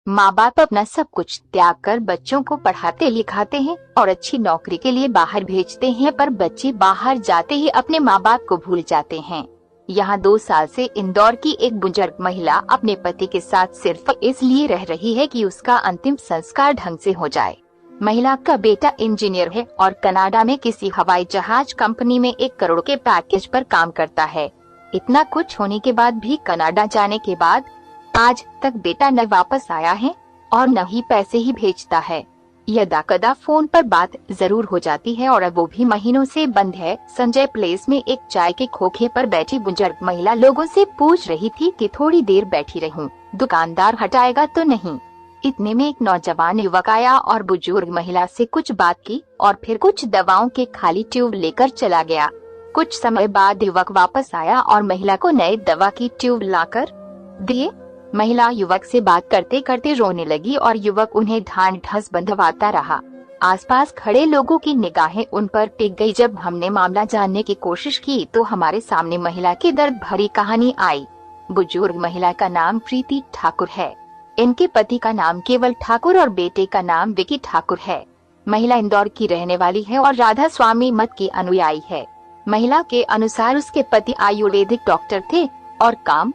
माँ बाप अपना सब कुछ त्याग कर बच्चों को पढ़ाते लिखाते हैं और अच्छी नौकरी के लिए बाहर भेजते हैं, पर बच्चे बाहर जाते ही अपने माँ बाप को भूल जाते हैं। यहाँ 2 साल से इंदौर की एक बुजुर्ग महिला अपने पति के साथ सिर्फ इसलिए रह रही है कि उसका अंतिम संस्कार ढंग से हो जाए। महिला का बेटा इंजीनियर है और कनाडा में किसी हवाई जहाज कंपनी में 1 करोड़ के पैकेज पर काम करता है। इतना कुछ होने के बाद भी कनाडा जाने के बाद आज तक बेटा न वापस आया है और न ही पैसे ही भेजता है। यदा कदा फोन पर बात जरूर हो जाती है और अब वो भी महीनों से बंद है। संजय प्लेस में एक चाय के खोखे पर बैठी बुजुर्ग महिला लोगों से पूछ रही थी कि थोड़ी देर बैठी रहूं, दुकानदार हटाएगा तो नहीं। इतने में एक नौजवान युवक आया और बुजुर्ग महिला से कुछ बात की और फिर कुछ दवाओं के खाली ट्यूब लेकर चला गया। कुछ समय बाद युवक वापस आया और महिला को नए दवा की ट्यूब लाकर दिए। महिला युवक से बात करते करते रोने लगी और युवक उन्हें ढांढ ढस बंधवाता रहा। आसपास खड़े लोगों की निगाहें उन पर टिक गई। जब हमने मामला जानने की कोशिश की तो हमारे सामने महिला की दर्द भरी कहानी आई। बुजुर्ग महिला का नाम प्रीति ठाकुर है। इनके पति का नाम केवल ठाकुर और बेटे का नाम विकी ठाकुर है। महिला इंदौर की रहने वाली है और राधा स्वामी मत की अनुयायी है। महिला के अनुसार उसके पति आयुर्वेदिक डॉक्टर थे और काम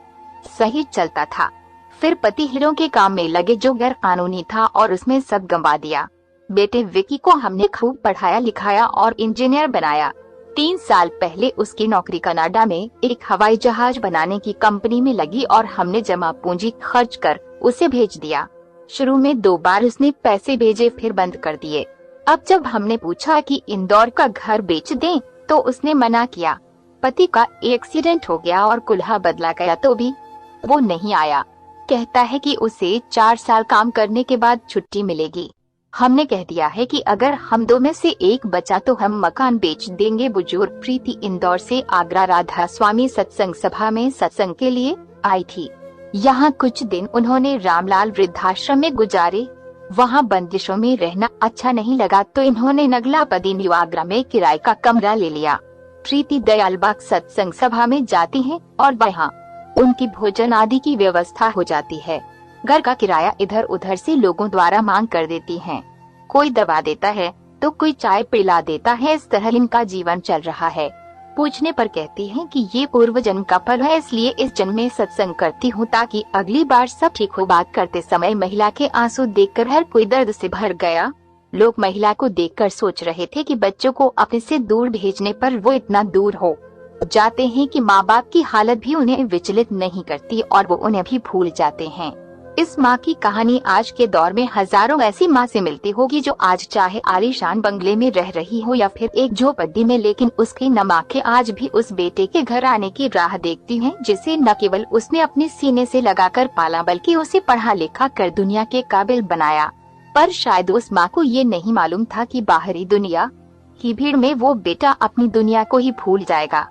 सही चलता था। फिर पति हीरों के काम में लगे जो गैर कानूनी था और उसमें सब गंवा दिया। बेटे विकी को हमने खूब पढ़ाया लिखाया और इंजीनियर बनाया। 3 साल पहले उसकी नौकरी कनाडा में एक हवाई जहाज बनाने की कंपनी में लगी और हमने जमा पूंजी खर्च कर उसे भेज दिया। शुरू में 2 बार उसने पैसे भेजे फिर बंद कर दिए। अब जब हमने पूछा कि इंदौर का घर बेच दें तो उसने मना किया। पति का एक्सीडेंट हो गया और कुल्हा बदला गया तो भी वो नहीं आया। कहता है कि उसे 4 साल काम करने के बाद छुट्टी मिलेगी। हमने कह दिया है कि अगर हम 2 में से एक बचा तो हम मकान बेच देंगे। बुजुर्ग प्रीति इंदौर से आगरा राधा स्वामी सत्संग सभा में सत्संग के लिए आई थी। यहाँ कुछ दिन उन्होंने रामलाल वृद्धाश्रम में गुजारे। वहाँ बंदिशों में रहना अच्छा नहीं लगा तो इन्होंने नगलापदी न्यू आगरा में किराए का कमरा ले लिया। प्रीति दयालबाग सत्संग सभा में जाती हैं और वहाँ उनकी भोजन आदि की व्यवस्था हो जाती है। घर का किराया इधर उधर से लोगों द्वारा मांग कर देती हैं। कोई दवा देता है तो कोई चाय पिला देता है। इस तरह इनका जीवन चल रहा है। पूछने पर कहती हैं कि ये पूर्व जन्म का फल है, इसलिए इस जन्म में सत्संग करती हूँ ताकि अगली बार सब ठीक हो। बात करते समय महिला के आंसू देखकर हर कोई दर्द से भर गया। लोग महिला को देखकर सोच रहे थे कि बच्चों को अपने से दूर भेजने पर वो इतना दूर हो जाते हैं कि माँ बाप की हालत भी उन्हें विचलित नहीं करती और वो उन्हें भी भूल जाते हैं। इस माँ की कहानी आज के दौर में हजारों ऐसी माँ से मिलती होगी जो आज चाहे आलीशान बंगले में रह रही हो या फिर एक झोपड़ी में, लेकिन उसकी न माँ के आज भी उस बेटे के घर आने की राह देखती हैं जिसे न केवल उसने अपने सीने से लगाकर पाला बल्कि उसे पढ़ा लिखा कर दुनिया के काबिल बनाया। पर शायद उस माँ को ये नहीं मालूम था कि बाहरी दुनिया की भीड़ में वो बेटा अपनी दुनिया को ही भूल जाएगा।